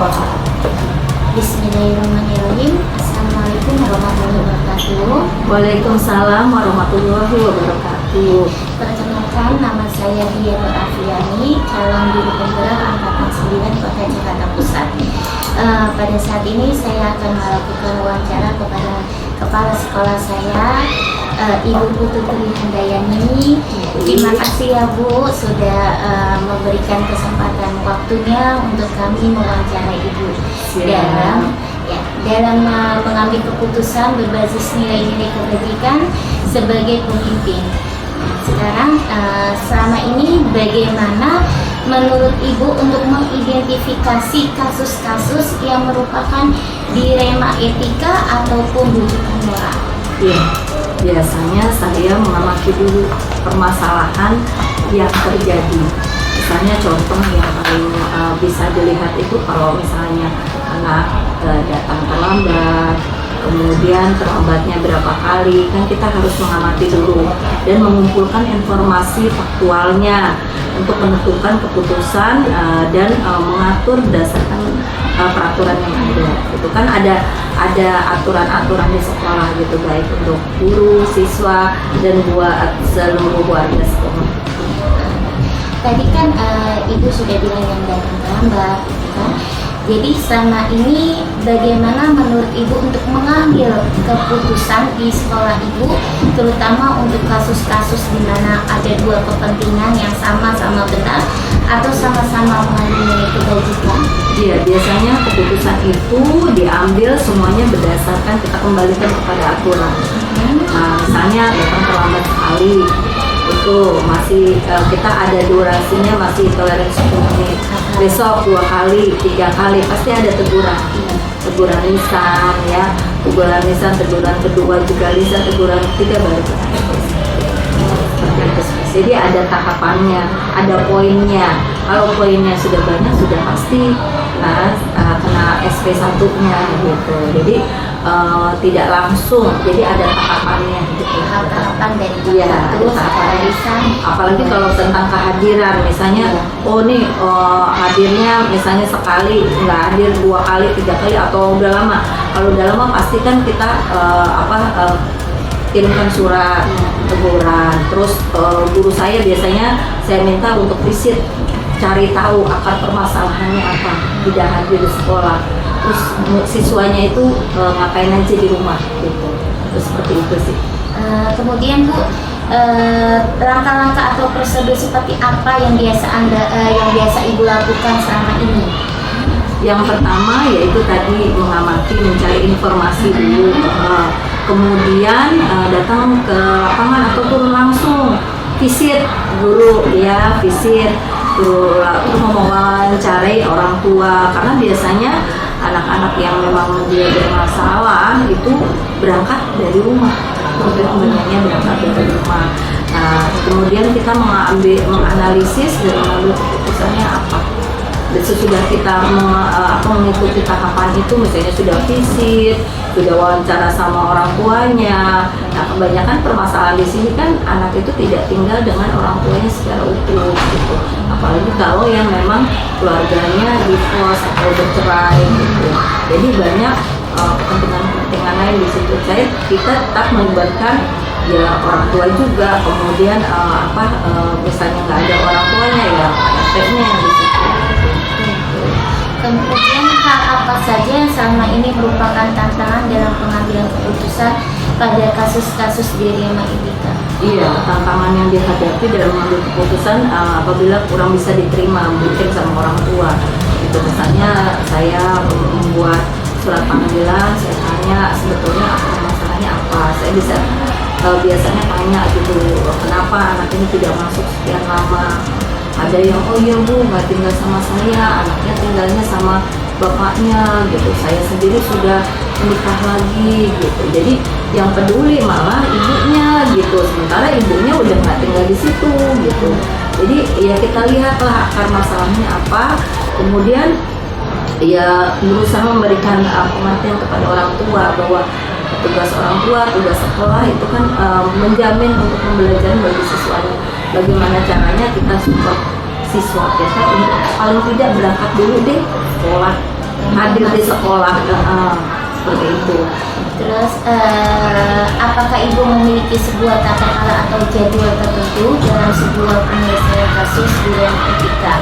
Bismillahirrahmanirrahim. Assalamualaikum warahmatullahi wabarakatuh. Waalaikumsalam warahmatullahi wabarakatuh. Perkenalkan, nama saya Dia Nur Afriani, calon guru penggerak angkatan 9 Kota Jakarta Pusat. Pada saat ini saya akan melakukan wawancara kepada kepala sekolah saya, Ibu Putu Handayani. Terima kasih ya Bu sudah memberikan kesempatan waktunya untuk kami mewawancarai Ibu dalam mengambil keputusan berbasis nilai-nilai kebajikan sebagai pemimpin. Sekarang selama ini bagaimana menurut Ibu untuk mengidentifikasi kasus-kasus yang merupakan dilema etika ataupun rujukan moral? Iya, biasanya saya mengamati dulu permasalahan yang terjadi. Misalnya contoh yang paling bisa dilihat itu kalau misalnya anak datang terlambat, kemudian terlambatnya berapa kali, kan kita harus mengamati dulu dan mengumpulkan informasi faktualnya untuk menentukan keputusan dan mengatur berdasarkan peraturan yang ada. Itu kan ada aturan-aturan di sekolah gitu, baik untuk guru, siswa dan buat seluruh warga sekolah. Tadi kan Ibu sudah bilang yang datang terlambat, gitu kan? Jadi selama ini bagaimana menurut Ibu untuk mengambil keputusan di sekolah Ibu, terutama untuk kasus-kasus di mana ada dua kepentingan yang sama-sama benar atau sama-sama mengandung nilai kebajikan? Iya, biasanya keputusan itu diambil semuanya berdasarkan kita kembalikan kepada aturan. Nah, misalnya datang terlambat sekali, itu masih kita ada durasinya masih toleransi 10 menit. Besok 2 kali, 3 kali pasti ada teguran lisan ya, teguran lisan, teguran kedua juga lisan, teguran ketiga baru kita seperti itu. Jadi ada tahapannya, ada poinnya. Kalau poinnya sudah banyak sudah pasti kena SP1-nya gitu. Jadi tidak langsung, jadi ada tahapannya gitu. Tahapan dari itu tahapan lisan. Apalagi kalau tentang kehadiran, misalnya hadirnya misalnya sekali, nggak hadir 2 kali, 3 kali atau udah lama. Kalau udah lama pasti kan kita kirimkan surat teguran. Terus guru saya biasanya saya minta untuk visit, cari tahu akar permasalahannya apa, tidak hadir di sekolah. Terus siswanya itu ngapain aja di rumah gitu. Terus seperti itu sih. Kemudian Bu, langkah-langkah atau prosedur seperti apa yang biasa Ibu lakukan selama ini? Yang pertama yaitu tadi mengamati, mencari informasi dulu. Kemudian datang ke lapangan atau turun langsung visit guru ya, visit guru, mewawancarai orang tua, karena biasanya anak-anak yang memang dia bermasalah itu berangkat dari rumah, kebanyakannya berangkat dari rumah. Nah, kemudian kita menganalisis dan mengambil keputusannya apa. Dan sesudah kita mengikuti tahapan itu, misalnya sudah visit, sudah wawancara sama orang tuanya. Nah, kebanyakan permasalahan di sini kan anak itu tidak tinggal dengan orang tuanya secara utuh gitu. Apalagi kalau yang memang keluarganya divorce atau bercerai gitu. Jadi banyak kepentingan lain di situ. Kita tetap melibatkan ya orang tua juga. Kemudian misalnya nggak ada orang tuanya ya efeknya yang di situ. Kemudian hal apa saja yang selama ini merupakan tantangan dalam pengambilan keputusan pada kasus-kasus dilema etika? Iya, tantangan yang dihadapi dalam mengambil keputusan apabila kurang bisa diterima mungkin sama orang tua. Itu misalnya saya membuat surat panggilan, saya tanya sebetulnya masalahnya apa. Saya bisa biasanya tanya gitu, kenapa anak ini tidak masuk sekian lama. Ada yang oh iya Bu, nggak tinggal sama saya, anaknya tinggalnya sama bapaknya gitu. Saya sendiri sudah menikah lagi gitu. Jadi yang peduli malah ibunya gitu. Sementara ibunya udah nggak tinggal di situ gitu. Jadi ya kita lihatlah akar masalahnya apa. Kemudian ya berusaha memberikan pengertian kepada orang tua bahwa tugas orang tua, tugas sekolah itu kan menjamin untuk pembelajaran bagi siswanya. Bagaimana caranya kita support siswa kita untuk paling tidak berangkat dulu deh sekolah hadir di sekolah, seperti itu. Terus apakah ibu memiliki sebuah tata cara atau jadwal tertentu dalam sebuah penyelesaian kasus di ruang etika?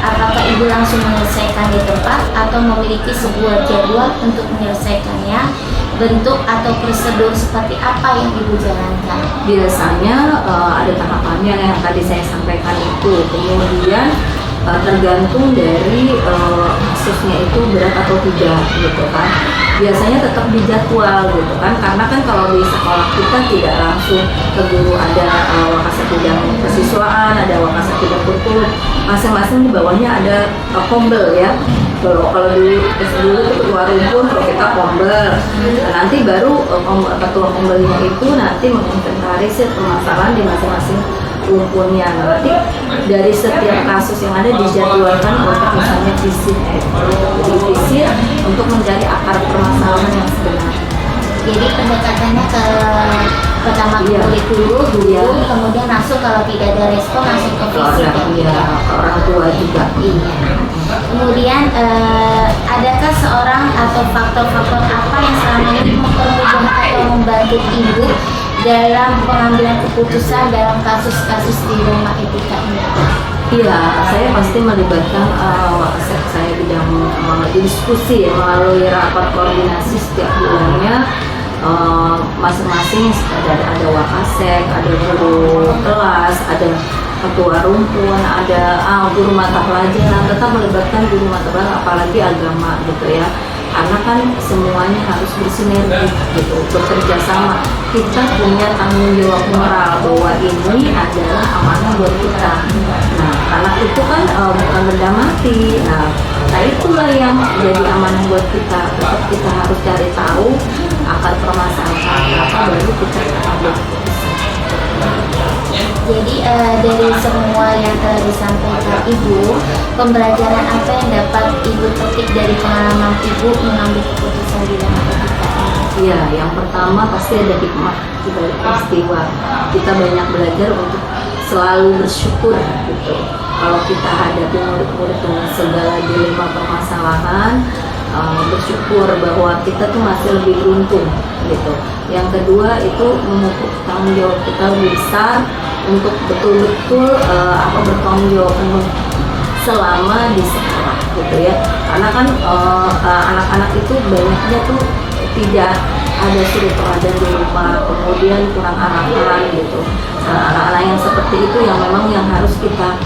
Apakah ibu langsung menyelesaikan di tempat atau memiliki sebuah jadwal untuk menyelesaikannya? Bentuk atau prosedur seperti apa yang ibu jalankan? Biasanya ada tahapannya yang tadi saya sampaikan itu. Kemudian tergantung dari kasusnya itu berat atau tidak gitu kan. Biasanya tetap dijadwal gitu kan, karena kan kalau di sekolah kita tidak langsung ke guru, ada wakasa bidang kesiswaan, ada wakasa bidang kurikulum, masing-masing di bawahnya ada kombel ya. Kalau dulu itu ketua rumpun, kalau kita kombel, nanti baru ketua kombelnya itu nanti menginventarisir permasalahan di masing-masing rumpunnya. Nanti dari setiap kasus yang ada dijadwalkan untuk misalnya visit, jadi visit untuk mencari akar permasalahan yang sebenarnya. Jadi pendekatannya ke pertama ke murid dulu, kemudian langsung kalau tidak ada respon langsung ke fisik ke orang tua juga. Iya. Kemudian adakah seorang atau faktor-faktor apa yang selama ini mempermudah atau membantu ibu dalam pengambilan keputusan dalam kasus-kasus di rumah etika ini? Iya, saya pasti melibatkan wakasek saya bidang diskusi ya, melalui rapat koordinasi setiap bulannya. Masing-masing ada wakasek, ada guru kelas, ada ketua rumpun, ada guru mata pelajaran, tetap melibatkan guru mata pelajaran, apalagi agama gitu ya, karena kan semuanya harus bersinergi gitu, bekerja sama. Kita punya tanggung jawab moral bahwa ini adalah amanah buat kita. Nah, karena itu kan bukan benda mati. Nah, itulah yang jadi amanah buat kita. Tetap kita harus cari tahu akar permasalahan apa, baru kita ambil keputusan. Jadi dari semua yang telah disampaikan ibu, pembelajaran apa yang dapat ibu petik dari pengalaman ibu mengambil keputusan di dalam etika? Iya, yang pertama pasti ada hikmah di balik peristiwa. Kita banyak belajar untuk selalu bersyukur gitu. Kalau kita hadapi murid-murid dengan segala dilema permasalahan, bersyukur bahwa kita tuh masih lebih beruntung gitu. Yang kedua itu memupuk tanggung jawab kita lebih besar untuk betul-betul bertanggung jawab penuh selama di sekolah gitu ya. Karena kan anak-anak itu banyaknya tuh tidak ada suri teladan di rumah, kemudian kurang arahan gitu. Anak-anak yang seperti itu yang memang yang harus kita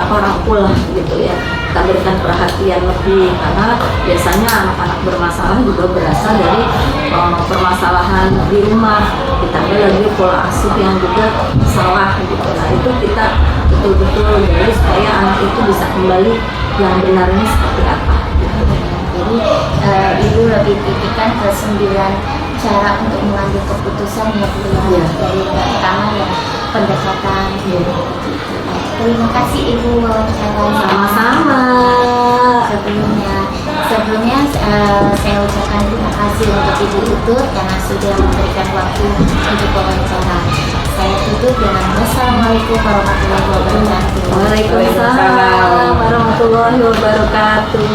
rangkul gitu ya, kita berikan perhatian lebih, karena biasanya anak-anak bermasalah juga berasal dari permasalahan di rumah, ditambah lagi pola asuh yang juga salah gitu. Nah itu kita betul-betul jadi supaya anak itu bisa kembali yang benarnya seperti apa gitu. Jadi ibu lebih titikkan ke 9 cara untuk mengambil keputusan ya Bu ya. Dari yang pertama ya pendekatan. Terima kasih Ibu wawancaranya. Sama-sama. Sebelumnya saya ucapkan terima kasih untuk Ibu Utut karena sudah memberikan waktu untuk wawancara. Saya tutup dengan wassalamualaikum warahmatullahi wabarakatuh. Waalaikumsalam warahmatullahi wabarakatuh.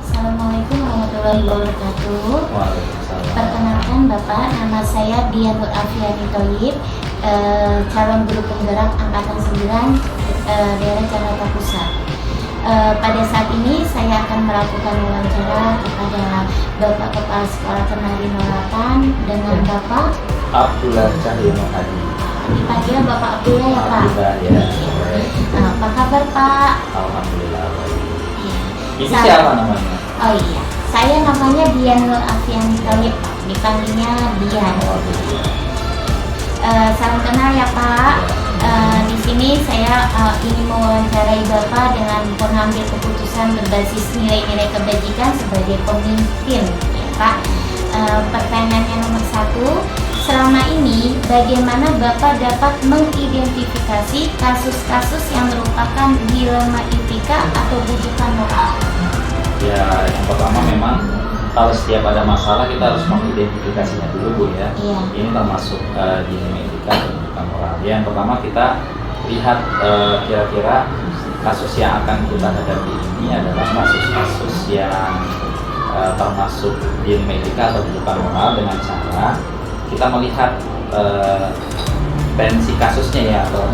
Assalamualaikum warahmatullahi wabarakatuh. Perkenalkan Bapak, nama saya Dian Nur Afiani Thoyib, calon guru penggerak angkatan 9 daerah Jakarta Pusat. Pada saat ini saya akan melakukan wawancara kepada Bapak Kepala Sekolah Kenari 08 dengan Bapak Abdullah Cahyono Hadi. Dipanggil Bapak Abdullah ya Pak? Abdullah ya. Apa kabar Pak? Alhamdulillah. Iya. Ini siapa namanya? Oh iya, saya namanya Dian Nur Afiani Thoyib, dipanggilnya Dian. Salam kenal ya Pak. Di sini saya ingin mewawancarai Bapak dengan mengambil keputusan berbasis nilai-nilai kebajikan sebagai pemimpin, ya Pak. Pertanyaannya nomor 1, selama ini bagaimana Bapak dapat mengidentifikasi kasus-kasus yang merupakan dilema etika atau bujukan moral? Ya, yang pertama memang kalau setiap ada masalah kita harus mengidentifikasinya dulu Bu ya. Iya. Ini termasuk dilema etika atau bukan rujukan moral. Yang pertama kita lihat kira-kira kasus yang akan kita hadapi ini adalah kasus-kasus yang termasuk dilema etika atau rujukan moral, dengan cara kita melihat tensi kasusnya ya, atau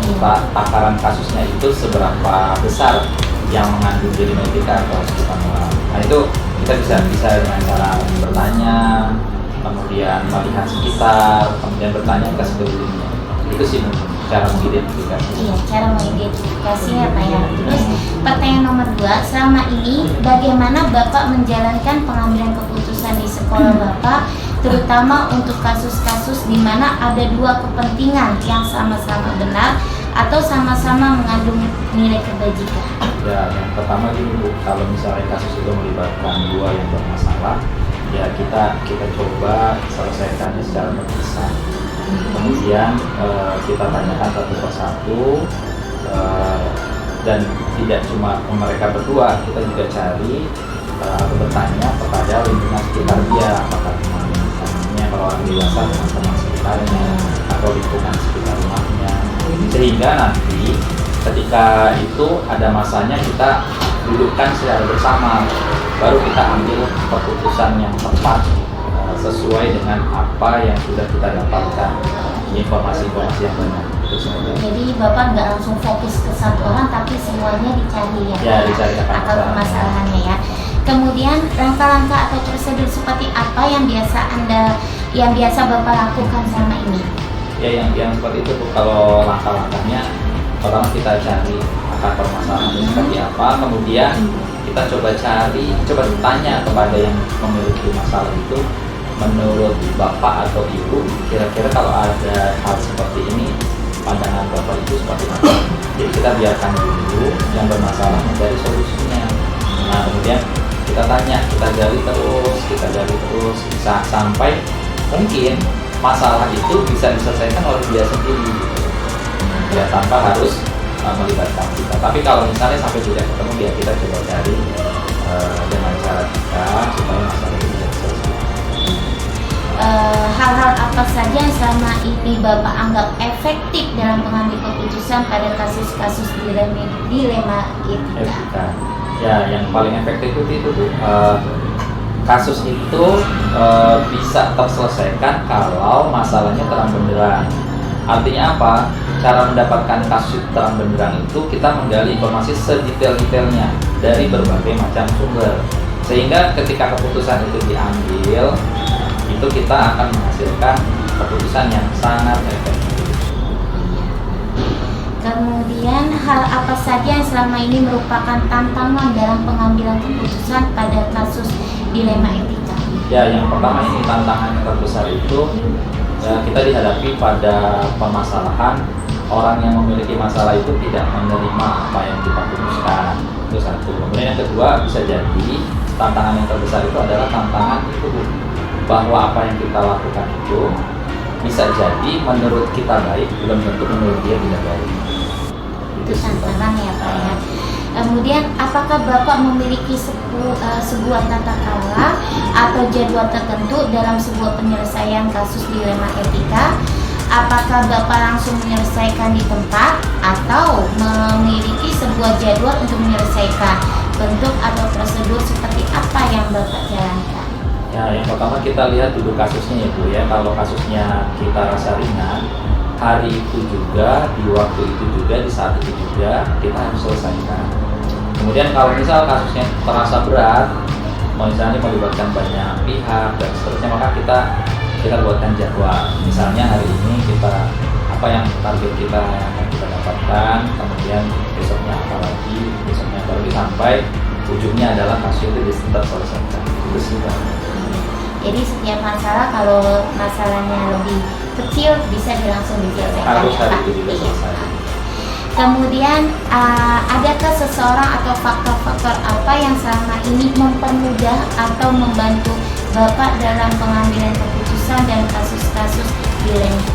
takaran kasusnya itu seberapa besar yang mengandung dilema etika atau rujukan moral. Nah itu kita bisa dengan cara bertanya, kemudian melihat sekitar, kemudian bertanya ke sekelilingnya. Itu sih cara mengidentifikasi. Iya, cara mengidentifikasi ya Pak ya. Terus pertanyaan nomor 2, selama ini bagaimana Bapak menjalankan pengambilan keputusan di sekolah Bapak, terutama untuk kasus-kasus di mana ada dua kepentingan yang sama-sama benar atau sama-sama mengandung nilai kebajikan? Ya, yang pertama gini Bu, kalau misalnya kasus itu melibatkan dua yang bermasalah, ya kita coba selesaikannya secara terpisah. Kemudian kita tanyakan satu persatu, dan tidak cuma mereka berdua, kita juga cari atau bertanya kepada lingkungan sekitar dia, apakah teman-temannya, kalau orang dewasa teman-teman sekitarnya atau lingkungan sekitar rumahnya, sehingga nanti ketika itu ada masanya kita dudukkan secara bersama, baru kita ambil keputusan yang tepat sesuai dengan apa yang sudah kita dapatkan, informasi-informasi yang banyak. Jadi Bapak nggak langsung fokus ke satu orang, tapi semuanya dicari ya, dicari akar permasalahannya ya. Kemudian langkah-langkah atau prosedur seperti apa yang biasa Bapak lakukan selama ini? Ya, yang seperti itu Bu. Kalau langkah-langkahnya, pertama kita cari akar permasalahan seperti apa, kemudian kita coba tanya kepada yang memiliki masalah itu, menurut Bapak atau Ibu, kira-kira kalau ada hal seperti ini, pandangan Bapak Ibu seperti apa? Jadi kita biarkan dulu yang bermasalah mencari solusinya. Nah kemudian kita tanya, kita gali terus, sampai mungkin masalah itu bisa diselesaikan oleh dia sendiri, ya tanpa harus melibatkan kita. Tapi kalau misalnya sampai tidak ketemu, ya kita coba cari dengan cara kita supaya masalah itu bisa diselesaikan. Hal-hal apa saja yang selama ini Bapak anggap efektif dalam mengambil keputusan pada kasus-kasus dilema etika? Ya, yang paling efektif itu Bu, kasus itu bisa terselesaikan kalau masalahnya terang benderang. Artinya apa? Cara mendapatkan kasus terang benderang itu kita menggali informasi sedetail-detailnya dari berbagai macam sumber, sehingga ketika keputusan itu diambil, itu kita akan menghasilkan keputusan yang sangat efektif. Kemudian hal apa saja yang selama ini merupakan tantangan dalam pengambilan keputusan pada kasus dilema etika? Ya, yang pertama ini tantangan yang terbesar itu kita dihadapi pada permasalahan orang yang memiliki masalah itu tidak menerima apa yang kita putuskan. Itu satu. Kemudian yang kedua, bisa jadi tantangan yang terbesar itu adalah tantangan itu, bahwa apa yang kita lakukan itu bisa jadi menurut kita baik, belum tentu menurut dia tidak baik. Itu tantangan ya Pak ya. Kemudian apakah Bapak memiliki sebuah tata cara atau jadwal tertentu dalam sebuah penyelesaian kasus dilema etika? Apakah Bapak langsung menyelesaikan di tempat atau memiliki sebuah jadwal untuk menyelesaikan? Bentuk atau prosedur seperti apa yang Bapak jalankan? Ya, yang pertama kita lihat dulu kasusnya ya Bu ya. Kalau kasusnya kita rasa ringan, hari itu juga, di waktu itu juga, di saat itu juga kita harus selesaikan. Kemudian kalau misal kasusnya terasa berat, misalnya melibatkan banyak pihak dan seterusnya, maka kita buatkan jadwal. Misalnya hari ini kita apa yang target kita yang akan kita dapatkan, kemudian besoknya apa lagi, besoknya apa lagi, sampai ujungnya adalah kasus itu terselesaikan. Itu sih Pak. Jadi setiap masalah, kalau masalahnya lebih kecil bisa langsung diselesaikan. Harus ya, hari Pak? itu juga selesai. Kemudian adakah seseorang atau faktor-faktor apa yang selama ini mempermudah atau membantu Bapak dalam pengambilan keputusan dan kasus-kasus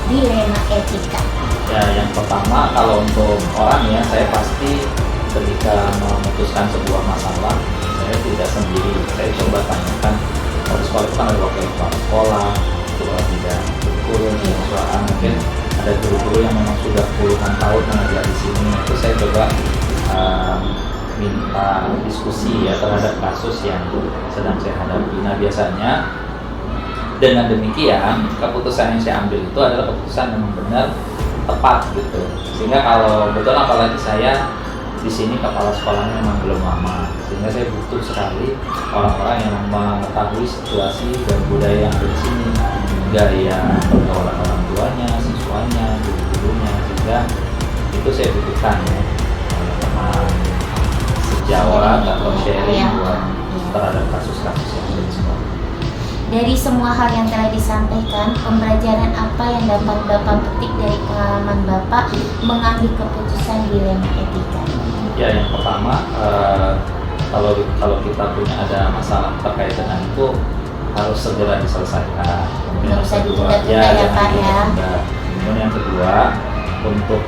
dilema etika? Ya, yang pertama kalau untuk orang ya, saya pasti ketika memutuskan sebuah masalah, saya tidak sendiri. Saya coba tanyakan, kalau sekolah itu kan ada wakil kepala sekolah, ketua bidang guru, siswa, mungkin ada guru-guru yang memang sudah puluhan tahun mengajar di sini, itu saya coba minta diskusi ya terhadap kasus yang sedang saya hadapi. Nah biasanya dengan demikian keputusan yang saya ambil itu adalah keputusan yang benar tepat gitu. Sehingga kalau betul apalagi saya di sini kepala sekolahnya memang belum lama, sehingga saya butuh sekali orang-orang yang mengetahui situasi dan budaya yang ada di sini, gaya pergaulan orang tuanya, siswanya, guru-gurunya, sehingga itu saya butuhkan ya teman sejawat atau sharing buat terhadap kasus-kasus yang ada di sekolah. Dari semua hal yang telah disampaikan, pembelajaran apa yang dapat Bapak petik dari pengalaman Bapak mengambil keputusan dilema etika? Ya, yang pertama kalau kita punya ada masalah terkait dengan itu harus segera diselesaikan. Kemudian Nggak usah yang kedua, ditunda-tunda ya, Pak, ya. ditunda. Kemudian yang kedua, untuk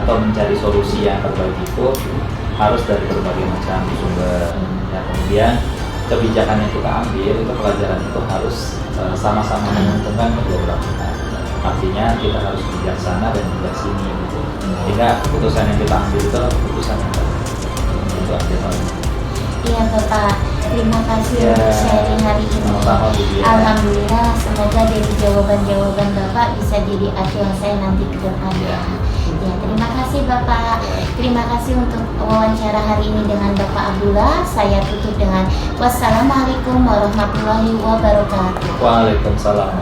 mencari solusi yang terbaik itu harus dari berbagai macam sumber. Ya, kemudian kebijakan yang kita ambil itu pelajaran itu harus sama-sama menguntungkan kedua belah pihak. Artinya kita harus bijaksana dan bijaksini gitu. Sehingga keputusan yang kita ambil itu adalah keputusan yang baik. Itu aja paling. Iya Bapak, terima kasih Ya, untuk sharing hari ini. sama-sama, Bu Dia. Alhamdulillah, semoga dari jawaban-jawaban Bapak bisa jadi acuan saya nanti ke depannya. Ya, terima kasih Bapak. Terima kasih untuk wawancara hari ini dengan Bapak Abdullah. Saya tutup dengan wassalamualaikum warahmatullahi wabarakatuh. Waalaikumsalam.